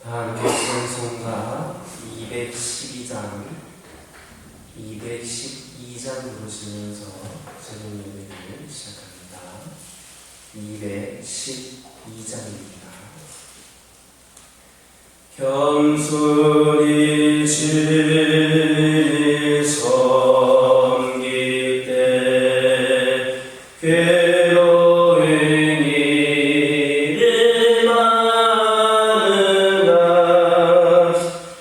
함께 찬송가 212장 부르시면서 새로운 예배를 시작합니다. 212장입니다. 겸손히 주를 섬길 때 괴로운 일을 많으나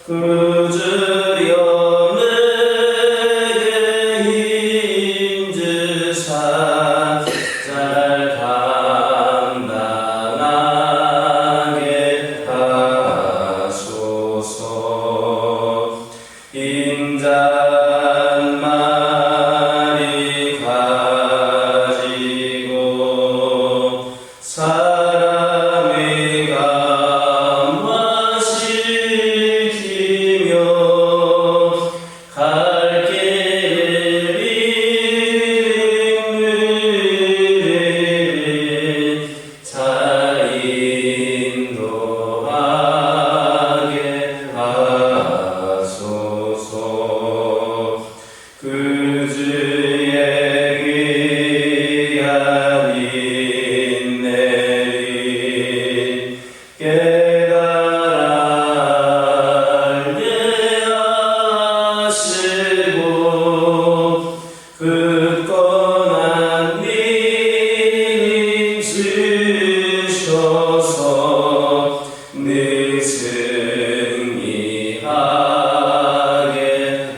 구주여 내게 힘주사 잘 감당하게 하소서. 인자만이 가지고 사람의 감화시키며 갈 길을 잃는 잘 인도하게 하소서. 그주의 귀한 인내를 깨달아 알게 하시고 굳건한 믿음 주셔서 늘 승리하게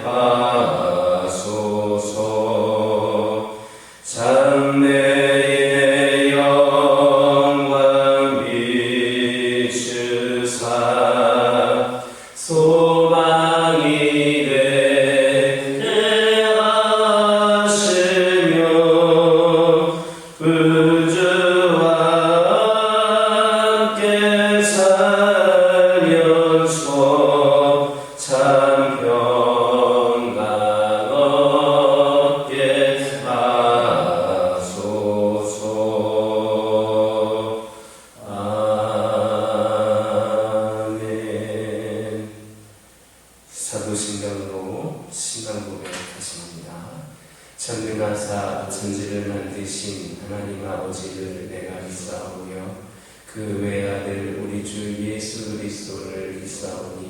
하소서. 참내의 영광 비추사 소망이 되게 하시며 구주와 함께 살면서 참 평강 얻게 하소서. 아멘. 사도신경으로 신앙 고백하십니다. 전능하사 천지를 만드신 하나님 아버지를 내가 믿사오며 그 외아들 우리 주 예수 그리스도를 믿사오니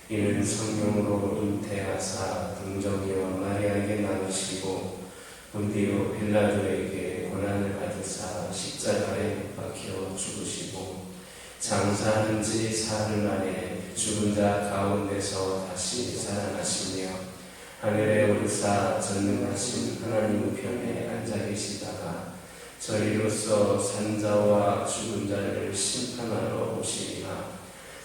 이는 성령으로 잉태하사 동정녀 마리아에게 나누시고 본디오 빌라도에게 고난을 받으사 십자가에 못 박혀 죽으시고 장사한 지 사흘 만에 죽은 자 가운데서 다시 살아나시며 하늘에 오르사 전능하신 하나님 우편에 앉아 계시다가 저희로서 산자와 죽은 자를 심판하러 오시리라.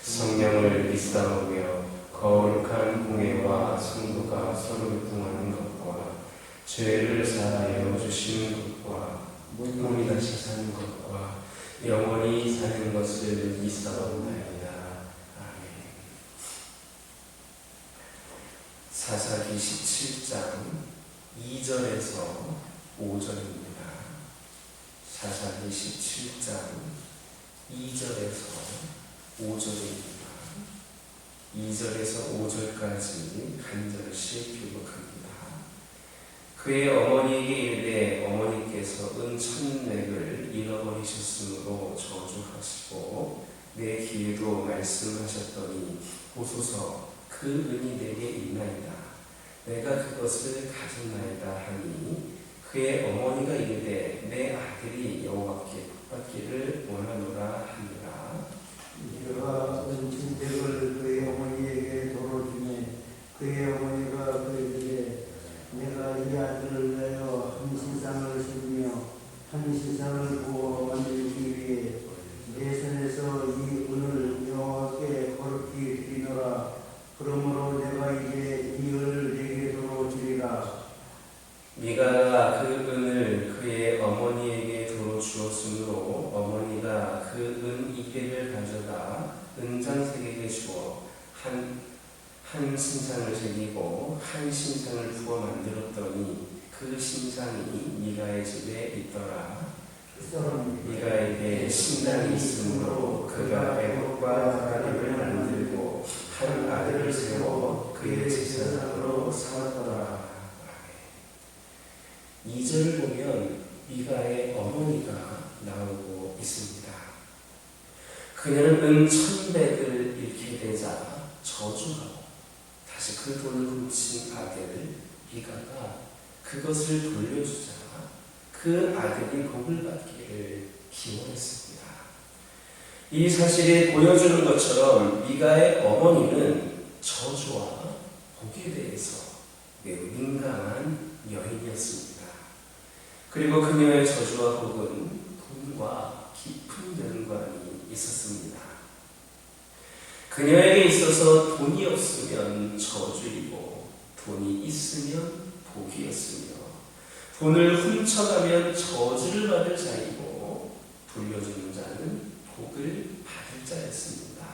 성령을 믿사오며 거룩한 공예와 성도가 서로 교통하는 것과 죄를 사하여 주시는 것과 몸이 다시 사는 것과 영원히 사는 것을 믿사옵나이다. 아멘. 사사기 17장 2절에서 5절입니다. 사사기 17장 2절에서 5절입니다. 2절에서 5절까지 한 절씩 교독합니다. 그의 어머니에게 이르되 어머니께서 은 1000렉을 잃어버리셨으므로 저주하시고 내 귀에도 말씀하셨더니 보소서 그 은이 내게 있나이다. 내가 그것을 가졌나이다 하니 그의 어머니가 이르되 내 아들이 여호와께 복받기를 원하노라 하니라. 그가 은 1000렉을 그의 어머니에게 도로 주매 그의 어머니가 그에게 내가 이 아들을 내어 한 신상을 세우며 한 신상을 부어 만들기 위해 내 손에서 이 은을 여호와께 거룩히 드리노라. 그러므로 내가 이제 이 은을 내게 도로 주리라. 미가가 그 은을 그의 어머니에게 도로 주었으므로 어머니가 그 은 200을 가져다 은장 3개에 주어 한 신상을 새기고 한 신상을 부어 만들었더니 그 신상이 미가의 집에 있더라. 미가에게 신당이 있으므로 그가 애국과 가림을 그녀는 은 1,100을 잃게 되자 저주하고 다시 그 돈을 훔친 아들을 미가가 그것을 돌려주자 그 아들이 복을 받기를 기원했습니다. 이 사실이 보여주는 것처럼 미가의 어머니는 저주와 복에 대해서 매우 민감한 여인이었습니다. 그리고 그녀의 저주와 복은 돈과 깊은 연관이 있었습니다. 그녀에게 있어서 돈이 없으면 저주이고 돈이 있으면 복이었으며 돈을 훔쳐가면 저주를 받을 자이고 돌려주는 자는 복을 받을 자였습니다.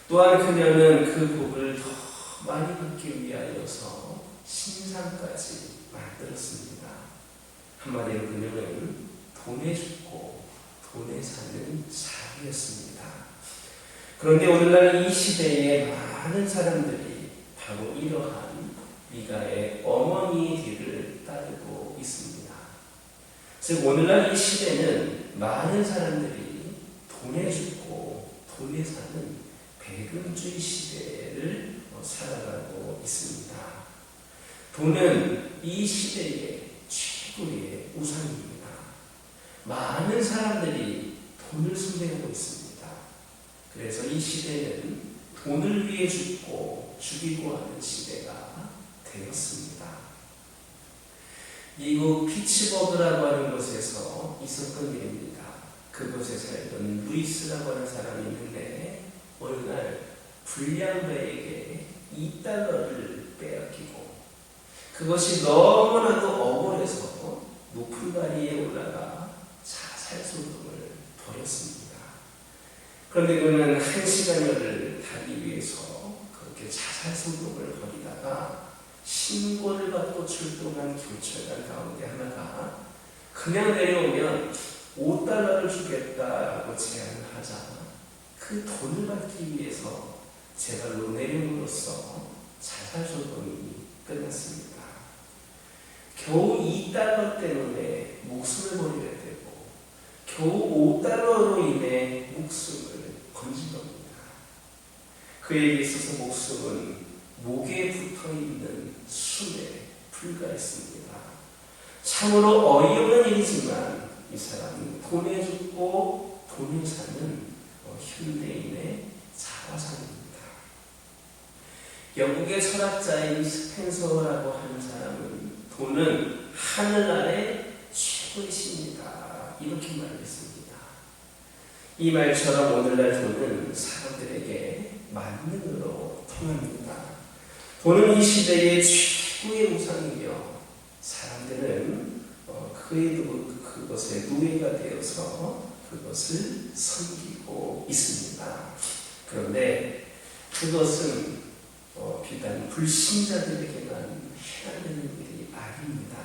또한 그녀는 그 복을 더 많이 받기 위하여서 신상까지 만들었습니다. 한마디로 그녀는 돈에 죽고 돈에 사는 사람이었습니다. 그런데 오늘날 이 시대에 많은 사람들이 바로 이러한 미가의 어머니의 길을 따르고 있습니다. 즉 오늘날 이 시대는 많은 사람들이 돈에 죽고 돈에 사는 배금주의 시대를 살아가고 있습니다. 돈은 이 시대의 최고의 우상입니다. 많은 사람들이 돈을 숭배하고 있습니다. 그래서 이 시대는 돈을 위해 죽고 죽이고 하는 시대가 되었습니다. 미국 피츠버그라고 하는 곳에서 있었던 일입니다. 그곳에 살던 루이스라고 하는 사람이 있는데 어느 날 불량배에게 $2를 빼앗기고 그것이 너무나도 억울해서 높은 다리에 올라가 자살소동을 벌였습니다. 그런데 그는 1시간여를 다리 위에서 그렇게 자살소동을 벌이다가 신고를 받고 출동한 경찰관 가운데 하나가 그냥 내려오면 $5를 주겠다라고 제안을 하자 그 돈을 받기 위해서 제 발로 내림으로써 자살소동이 끝났습니다. 겨우 $2 때문에 목숨을 버리게 되고 겨우 $5로 인해 목숨을 건진 겁니다. 그에게 있어서 목숨은 목에 붙어있는 숨에 불과했습니다. 참으로 어이없는 일이지만 이 사람은 돈에 죽고 돈에 사는 현대인의 자화상입니다. 영국의 철학자인 스펜서라고 하는 사람은 돈은 하늘 아래 최고의 신이다 이렇게 말했습니다. 이 말처럼 오늘날 돈은 사람들에게 만능으로 통합니다. 돈은 이 시대의 최고의 우상이며 사람들은 그것의 노예가 되어서 그것을 섬기고 있습니다. 그런데 그것은 비단 불신자들에게만 해당되는 일이 아닙니다.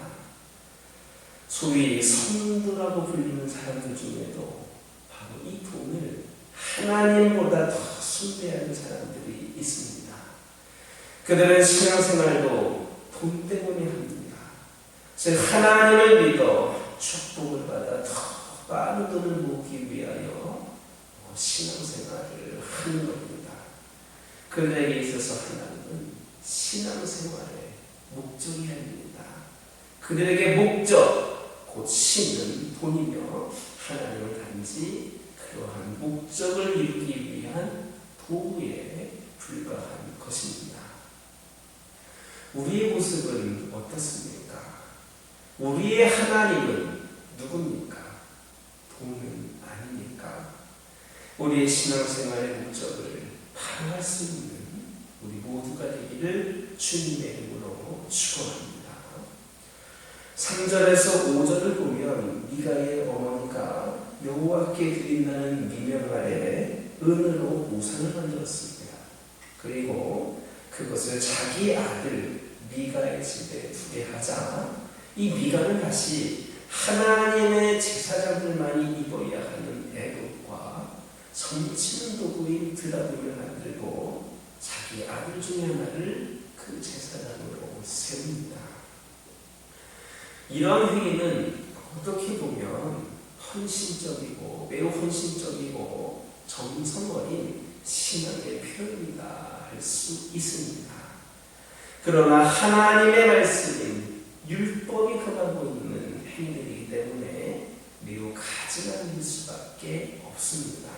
소위 성도라고 불리는 사람들 중에도 바로 이 돈을 하나님보다 더 숭배하는 사람들이 있습니다. 그들은 신앙생활도 돈 때문에 합니다. 즉 하나님을 믿어 축복을 받아 더 많은 돈을 모으기 위하여 신앙생활을 하는 겁니다. 그들에게 있어서 하나님은 신앙생활의 목적이 아닙니다. 그들에게 목적, 곧 신은 돈이며 하나님은 단지 그러한 목적을 이루기 위한 도구에 불과한 것입니다. 우리의 모습은 어떻습니까? 우리의 하나님은 누굽니까? 돈은 아닙니까? 우리의 신앙생활의 목적을 바로할 수 있는 우리 모두가 되기를 주님의 이름으로 축원합니다. 3절에서 5절을 보면 미가의 어머니가 여호와께 드린다는 미명 아래 은으로 우상을 만들었습니다. 그리고 그것을 자기 아들 미가의 집에 두게 하자 이 미가는 다시 하나님의 제사장들만이 입어야 하는 애국과 성치는 도구인 드라군을 만들고 자기 아들 중에 하나를 그 제사장으로 세웁니다. 이런 행위는 어떻게 보면 헌신적이고 매우 헌신적이고 정성 어린 신앙의 표현이다 할 수 있습니다. 그러나 하나님의 말씀인 율법이 금하고 있는 행위이기 때문에 매우 가증한 일 수밖에 없습니다.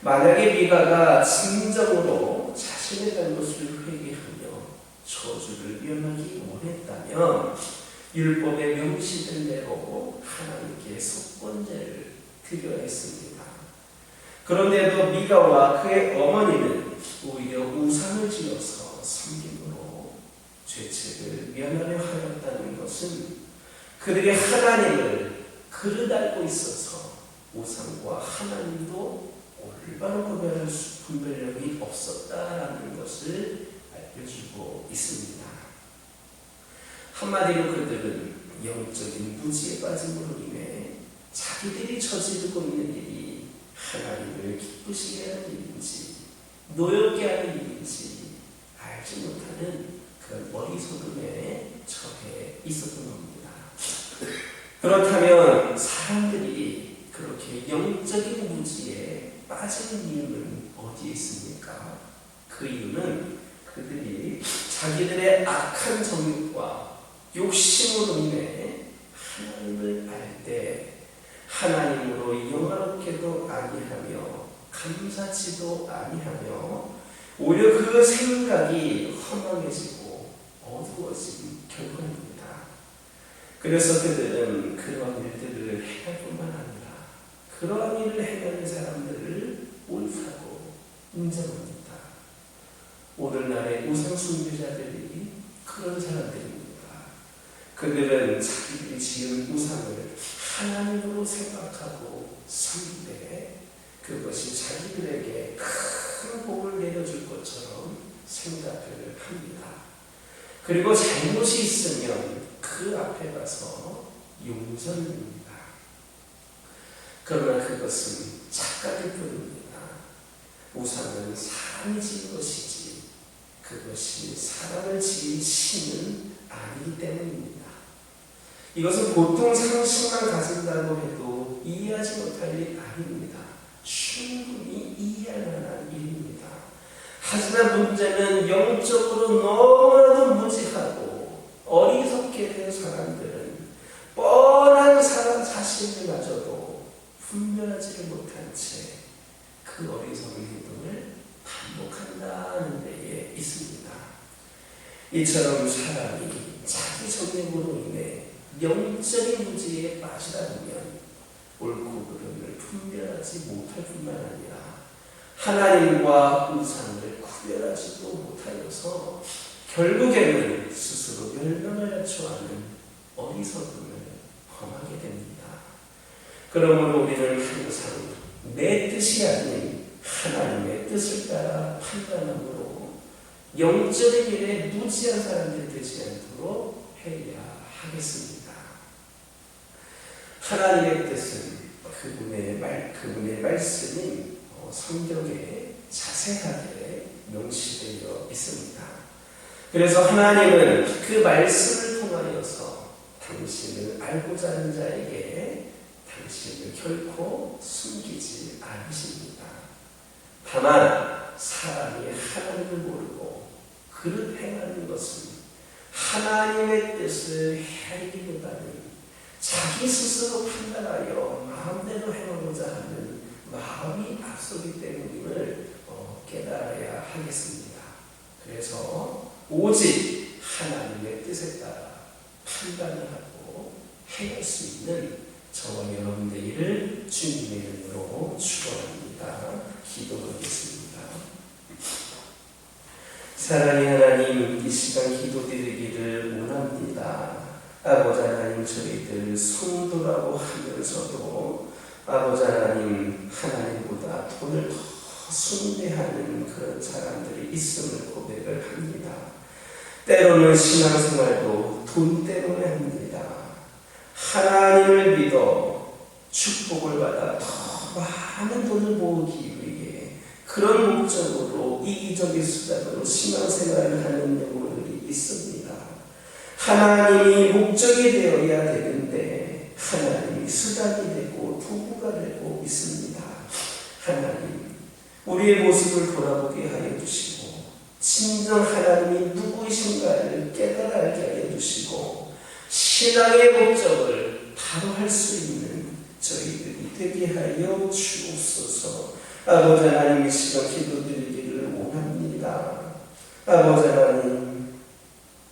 만약에 미가가 진정으로 자신의 잘못을 회개하며 저주를 면하기 원했다면 율법의 명시된 대로 하나님께 속건제를 드려야 했습니다. 그런데도 미가와 그의 어머니는 오히려 우상을 지어서 섬김으로 죄책을 면하려 하였다는 것은 그들의 하나님을 그릇 알고 있어서 우상과 하나님도 올바로 분별력이 없었다라는 것을 알려주고 있습니다. 한마디로 그들은 영적인 무지에 빠짐으로 인해 자기들이 저지르고 있는 일이 하나님을 기쁘시게 하는 일인지 노엽게 하는 일인지 알지 못하는 그런 어리석음에 처해 있었던 겁니다. 그렇다면 사람들이 그렇게 영적인 무지에 빠지는 이유는 어디에 있습니까? 그 이유는 그들이 자기들의 악한 정욕과 욕심으로 인해 하나님을 알 때 하나님으로 영화롭게도 아니하며 감사치도 아니하며 오히려 그 생각이 허망해지고 어두워진 결과입니다. 그래서 그들은 그러한 일들을 행할 뿐만 아니라 그러한 일을 행하는 사람들을 옳다고 인정합니다. 오늘날의 우상 숭배자들이 그런 사람들입니다. 그들은 자기들이 지은 우상을 하나님으로 생각하고 섬기되 그것이 자기들에게 큰 복을 내려줄 것처럼 생각을 합니다. 그리고 잘못이 있으면 그 앞에 가서 용서합니다. 그러나 그것은 착각일 뿐입니다. 우상은 사람이 지은 것이지 그것이 사람을 지은 신은 아니기 때문입니다. 이것은 보통 상식만 가진다고 해도 이해하지 못할 일 아닙니다. 충분히 이해할 만한 일입니다. 하지만 문제는 영적으로 너무나도 무지하고 어리석게 된 사람들은 뻔한 사람 자신들마저도 분별하지 못한 채 그 어리석은 행동을 반복한다는 데에 있습니다. 이처럼 사람이 자기 정욕으로 인해 영적인 무지에 빠지다 보면 옳고 그름을 분별하지 못할 뿐만 아니라 하나님과 우상을 구별하지도 못하여서 결국에는 스스로 멸망을 야초하는 어리석음을 범하게 됩니다. 그러므로 우리는 항상 내 뜻이 아닌 하나님의 뜻을 따라 판단함으로 영적인 일에 무지한 사람들이 되지 않도록 해야 하겠습니다. 하나님의 뜻은 그분의 말씀이 성경에 자세하게 명시되어 있습니다. 그래서 하나님은 그 말씀을 통하여서 당신을 알고자 하는 자에게 당신을 결코 숨기지 않으십니다. 다만 사람이 하나님을 모르고 그릇 행하는 것은 하나님의 뜻을 헤아리기보다는 자기 스스로 판단하여 마음대로 행하고자 하는 마음이 앞서기 때문임을 깨달아야 하겠습니다. 그래서 오직 하나님의 뜻에 따라 판단을 하고 행할 수 있는 저와 여러분 되기를 주님의 이름으로 축원합니다. 기도하겠습니다. 사랑의 하나님, 이 시간 기도드리기를 원합니다. 아버지 하나님, 저희들 성도라고 하면서도 아버지 하나님, 하나님보다 돈을 더 숭배하는 그런 사람들이 있음을 고백을 합니다. 때로는 신앙생활도 돈 때문에 합니다. 하나님을 믿어 축복을 받아 더 많은 돈을 모으기 위해 그런 목적으로 이기적인 수단으로 신앙생활을 하는 영혼들이 있습니다. 하나님이 목적이 되어야 되는데 하나님이 수단이 되고 도구가 되고 있습니다. 하나님 우리의 모습을 돌아보게 하여 주시고 진정 하나님이 누구이신가를 깨달아 알게 하여 주시고 신앙의 목적을 바로 할 수 있는 저희들이 되게 하여 주옵소서. 아버지 하나님, 이 시간 기도드리기를 원합니다. 아버지 하나님,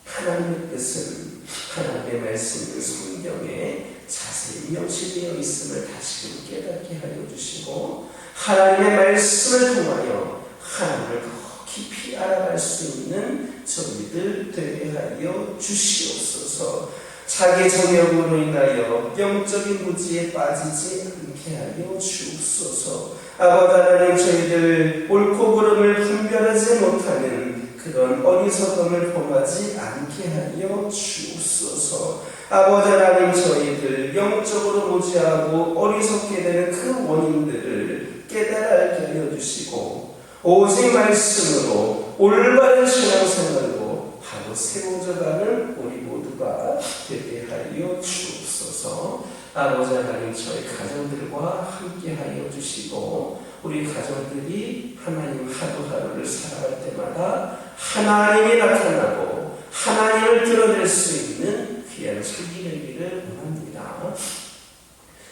하나님의 뜻은 하나님의 말씀을 성경에 자세히 명시되어 있음을 다시금 깨닫게 하여 주시고 하나님의 말씀을 통하여 하나님을 더 깊이 알아갈 수 있는 저희들 되게 하여 주시옵소서. 자기 정욕으로 인하여 영적인 무지에 빠지지 않게 하여 주옵소서. 아버지 하나님, 저희들 옳고 그름을 분별하지 못하는 그런 어리석음을 범하지 않게 하여 주옵소서. 아버지 하나님, 저희들 영적으로 무지하고 어리석게 되는 그 원인들을 깨달아 알게 하여 주시고 오직 말씀으로 올바른 신앙생활로 바로 세워져가는 우리 모두가 되게 하여 주옵소서. 아버지 하나님, 저희 가정들과 함께 하여 주시고 우리 가정들이 하나님 하루하루를 살아갈 때마다 하나님이 나타나고 하나님을 드러낼 수 있는 귀한 삶이 되기를 원합니다.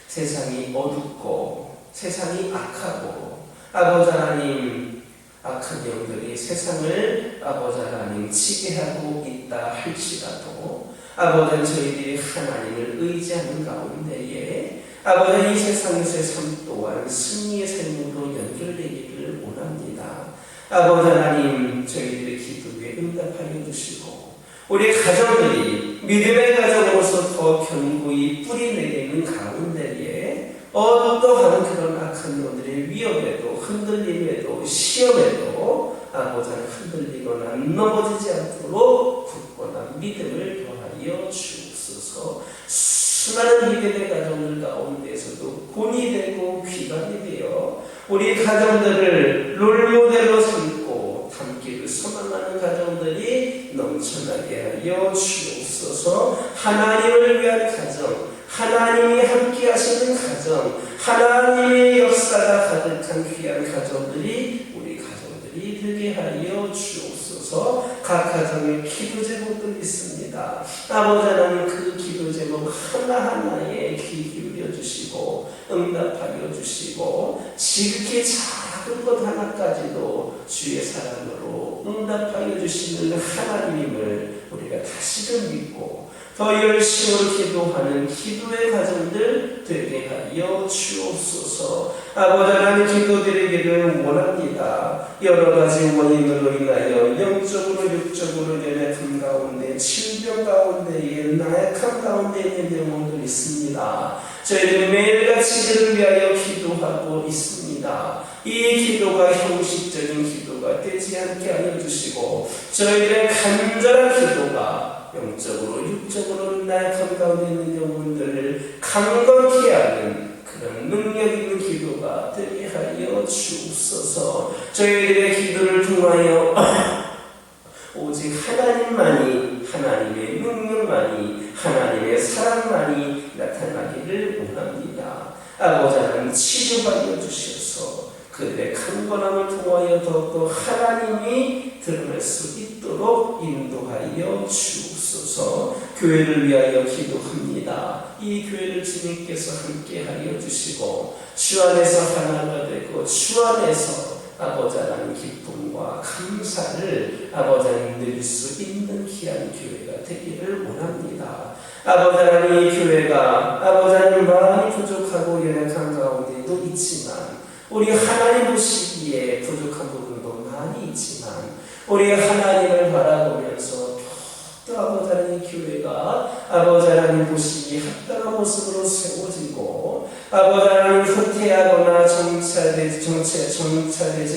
세상이 어둡고 세상이 악하고 아버지 하나님, 악한 영들이 세상을 아버지 하나님 지배하고 있다 할지라도 아버지 저희들이 하나님을 의지하는 가운데에 아버지 이 세상에서의 삶 또한 승리의 삶으로 연결되기를 원합니다. 아버지 하나님, 저희들의 기도에 응답하여 주시고 우리 가정들이 믿음의 가정으로서 더 견고히 뿌리 내리는 가운데에 어떠한 그런 악한 영들의 위협에도 흔들림에도 시험에도 아버지는 흔들리거나 넘어지지 않도록 굳건한 믿음을 더하여 주옵소서. 수많은 믿음의 가정들 가운데에서도 본이 되고 귀감이 되어 우리 가정들을 롤모델로 삼고 담기를 소망하는 가정들이 넘쳐나게 하여 주옵소서. 하나님을 위한 가정, 하나님이 함께 하시는 가정, 하나님의 역사가 가득한 귀한 가정들이 우리 가정들이 되게 하여 주옵소서. 각 가정에 기도 제목들 있습니다. 아버지 하나님, 그 기도 제목 하나하나에 귀 기울여 주시고 응답하여 주시고 지극히 작은 것 하나까지도 주의 사랑으로 응답하여 주시는 하나님임을 우리가 다시금 믿고 더 열심으로 기도하는 기도의 가정들 되게 하여 주옵소서. 아버지 하나님, 기도드리기를 원합니다. 여러 가지 원인으로 인하여 영적으로 육적으로 연약함 가운데 질병 가운데에 나약함 가운데 있는 영혼들이 있습니다. 저희는 매일같이 그를 위하여 기도하고 있습니다. 이 기도가 형식적인 기도가 되지 않게 하여 주시고 저희들의 간절한 기도가 영적으로 육적으로 나약함 가운데 있는 영혼들을 강건케 하는 그런 능력 있는 기도가 되게 하여 주옵소서. 저희들의 기도를 통하여 오직 하나님만이, 하나님의 능력만이, 하나님의 사랑만이 나타나기를 원합니다. 아버지 하나님, 치료하여 주셔서 그들의 강건함을 통하여 더욱더 하나님이 드러날 수 있도록 인도하여 주옵소서. 교회를 위하여 기도합니다. 이 교회를 주님께서 함께하여 주시고 주 안에서 하나가 되고 주 안에서 아버지 하나님 기쁨과 감사를 아버지 하나님 누릴 수 있는 귀한 교회가 되기를 원합니다. 아버지 하나님, 이 교회가 아버지 하나님 많이 부족하고 연약한 가운데도 있지만 우리 하나님 보시기에 부족한 부분도 많이 있지만 우리 하나님을 바라보면서 또 아버지 하나님 교회가 아버지 하나님 보시기에 합당한 모습으로 세워지고 아버지 하나님 후퇴하거나 정찰되지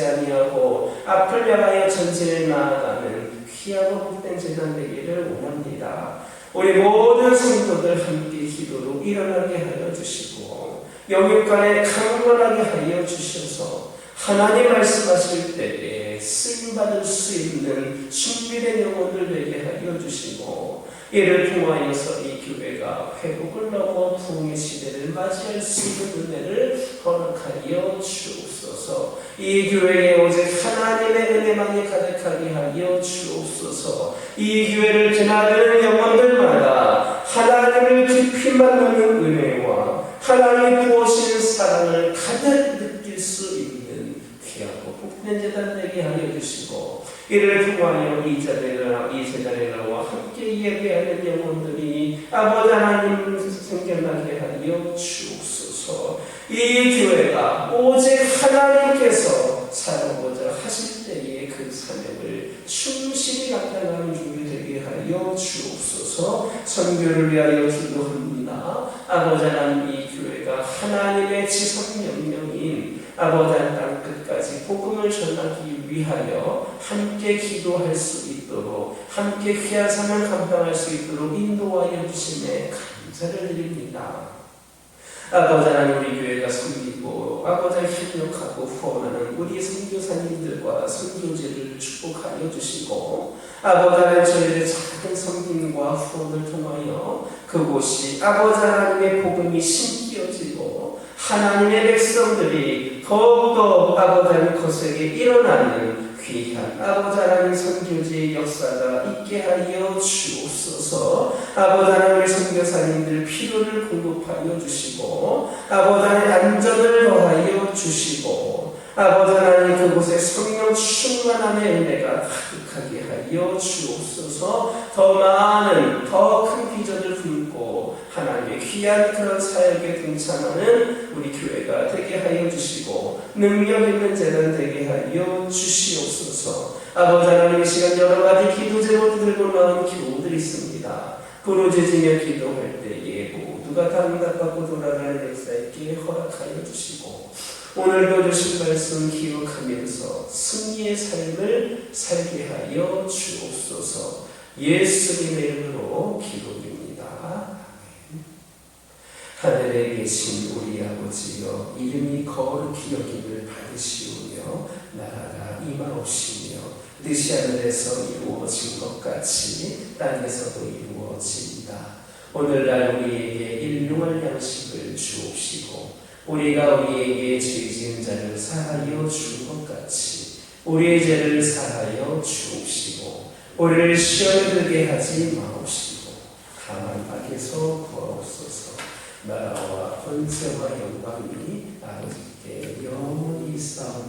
아니하고 앞을 향하여 전진을 나아가는 귀하고 복된 재단 되기를 원합니다. 우리 모든 성도들 함께 기도로 일어나게 하여 주시고 영육간에 강건하게 하여 주셔서 하나님 말씀하실 때에 쓰임받을 수 있는 준비된 영혼들 되게 하여 주시고 이를 통하여서 이 교회가 회복을 넘어 부흥의 시대를 맞이할 수 있는 은혜를 허락하여 주옵소서. 이 교회에 오직 하나님의 은혜만이 가득하게 하여 주옵소서. 이 교회를 드나드는 영혼들마다 하나님을 깊이 만나는 은혜와 하나님이 부어주시는 사랑을 가득 느낄 수 있는 귀하고 복된 제단 되게 하여 주시고, 이를 통하여 이 제단에 나와 함께 예배하는 영혼들이 아버지 하나님 생겨나게 하여 주옵소서. 이 교회가 오직 하나님께서 사랑하고자 하실 때에 그 사명을 충실히 감당하는 교회 되게 하여 주옵소서. 선교를 위하여 기도합니다. 아버지 하나님, 이 교회가 하나님의 지성명령인 아버지 땅 끝까지 복음을 전하기 위하여 함께 기도할 수 있도록, 함께 귀한 삶을 감당할 수 있도록 인도하여 주심에 감사를 드립니다. 아버지 하나님, 우리 교회가 섬기고 아버지 협력하고 후원하는 우리 선교사님들과 선교제를 축복하여 주시고, 아버지 하나님, 저희의 작은 섬김과 후원을 통하여 그곳이 아버지 하나님의 복음이 심겨지고 하나님의 백성들이 더욱더 아버지 하나님 거세게 일어나는 귀한 아버지 하나님 선교지의 역사가 있게 하여 주옵소서. 아버지 하나님, 선교사님들 필요를 공급하여 주시고, 아버지 하나님 안전을 더하여 주시고, 아버지 하나님 그곳에 성령 충만함의 은혜가 가득하게 하여 주옵소서. 더 많은 더 큰 비전을 품고 하나님의 귀한 그런 사역에 동참하는 우리 교회가 되게 하여 주시고, 능력 있는 재단 되게 하여 주시옵소서. 아버지 하나님, 이 시간 여러 가지 기도 제목을 들고 나온 교우들이 있습니다. 부르짖으며 기도할 때에 모두가 다 응답받고 돌아가는 역사 있게 허락하여 주시고, 오늘도 주신 말씀 기억하면서 승리의 삶을 살게 하여 주옵소서. 예수님의 이름으로 기도드립니다. 하늘에 계신 우리 아버지여, 이름이 거룩히 여김을 받으시오며 나라가 임하옵시며 뜻이 하늘에서 이루어진 것 같이 땅에서도 이루어진다. 오늘날 우리에게 일용할 양식을 주옵시고, 우리가 우리에게 죄 지은 자를 사하여 준 것 같이 우리의 죄를 사하여 주옵시고, 우리를 시험에 들게 하지 마옵시고 다만 악에서 구하옵소서. 나라와 권세와 영광이 아버지께 영원히 있사옵나이다.